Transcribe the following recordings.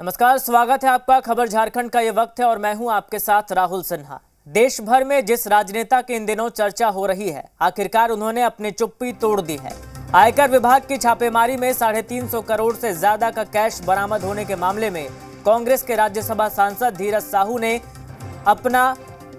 नमस्कार, स्वागत है आपका। खबर झारखंड का ये वक्त है और मैं हूं आपके साथ राहुल सिन्हा। देश भर में जिस राजनेता की इन दिनों चर्चा हो रही है, आखिरकार उन्होंने अपनी चुप्पी तोड़ दी है। आयकर विभाग की छापेमारी में 350 करोड़ से ज्यादा का कैश बरामद होने के मामले में कांग्रेस के राज्यसभा सांसद धीरज साहू ने अपना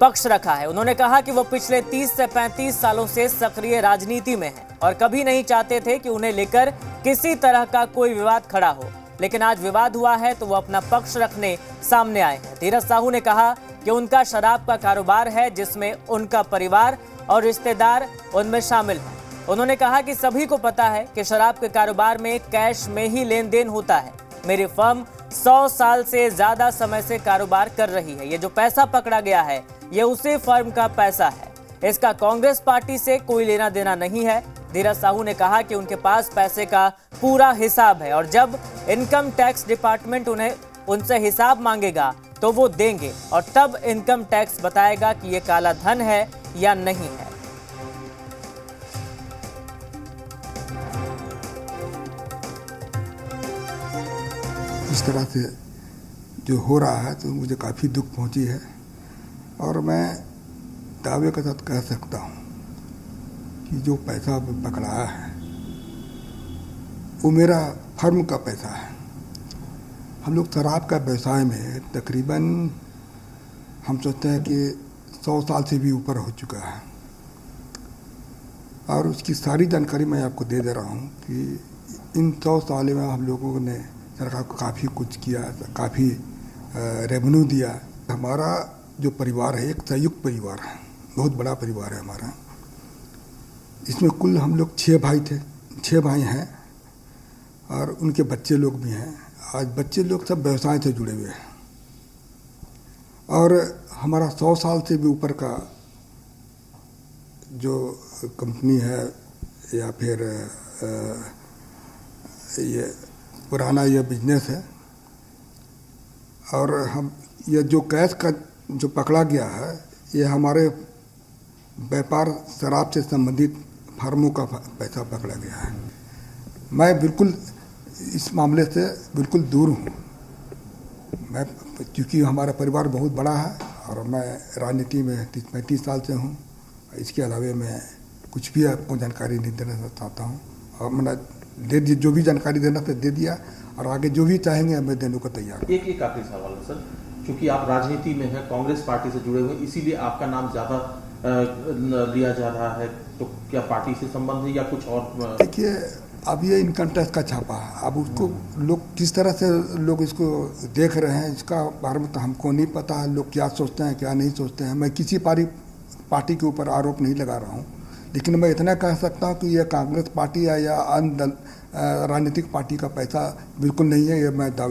पक्ष रखा है। उन्होंने कहा कि वो पिछले 30 से 35 सालों से सक्रिय राजनीति में हैं और कभी नहीं चाहते थे कि उन्हें लेकर किसी तरह का कोई विवाद खड़ा हो, लेकिन आज विवाद हुआ है तो वो अपना पक्ष रखने सामने आए हैं। धीरज साहू ने कहा कि उनका शराब का कारोबार है जिसमें उनका परिवार और रिश्तेदार उनमें शामिल हैं। उन्होंने कहा कि सभी को पता है कि शराब के कारोबार में कैश में ही लेन देन होता है। मेरी फर्म 100 साल से ज्यादा समय से कारोबार कर रही है। ये जो पैसा पकड़ा गया है ये उसी फर्म का पैसा है। इसका कांग्रेस पार्टी से कोई लेना देना नहीं है। धीरज साहू ने कहा कि उनके पास पैसे का पूरा हिसाब है और जब इनकम टैक्स डिपार्टमेंट उनसे हिसाब मांगेगा तो वो देंगे और तब इनकम टैक्स बताएगा कि ये काला धन है या नहीं है। इस तरह से जो हो रहा है तो मुझे काफ़ी दुख पहुंची है और मैं दावे के साथ कह सकता हूं कि जो पैसा पकड़ाया है वो मेरा फर्म का पैसा है। हम लोग शराब का व्यवसाय में तकरीबन हम सोचते हैं कि 100 साल से भी ऊपर हो चुका है और उसकी सारी जानकारी मैं आपको दे रहा हूं कि इन 100 साल में हम लोगों ने सरकार को काफ़ी कुछ किया, काफ़ी रेवेन्यू दिया। हमारा जो परिवार है एक संयुक्त परिवार है, बहुत बड़ा परिवार है हमारा। इसमें कुल हम लोग 6 भाई थे, 6 भाई हैं और उनके बच्चे लोग भी हैं। आज बच्चे लोग सब व्यवसाय से जुड़े हुए हैं और हमारा 100 साल से भी ऊपर का जो कंपनी है या फिर ये पुराना ये बिजनेस है और हम ये जो कैश का जो पकड़ा गया है ये हमारे व्यापार शराब से संबंधित फर्मों का पैसा पकड़ा गया है। मैं बिल्कुल इस मामले से बिल्कुल दूर हूँ। मैं क्योंकि हमारा परिवार बहुत बड़ा है और मैं राजनीति में 35 साल से हूँ। इसके अलावा मैं कुछ भी आपको जानकारी नहीं देना चाहता हूँ और मैंने दे दी, जो भी जानकारी देना था दे दिया और आगे जो भी चाहेंगे मैं देने को तैयार हूँ। एक आखिरी सवाल है सर, क्योंकि आप राजनीति में हैं, कांग्रेस पार्टी से जुड़े हुए, इसीलिए आपका नाम ज़्यादा लिया जा रहा है, तो क्या पार्टी से संबंध है या कुछ और? देखिए, अब ये इनकम टैक्स का छापा है, अब उसको लोग किस तरह से लोग इसको देख रहे हैं इसका बारे में तो हमको नहीं पता है। लोग क्या सोचते हैं क्या नहीं सोचते हैं। मैं किसी पार्टी के ऊपर आरोप नहीं लगा रहा हूँ, लेकिन मैं इतना कह सकता हूँ कि यह कांग्रेस पार्टी है या अन्य राजनीतिक पार्टी का पैसा बिल्कुल नहीं है। ये मैं दावे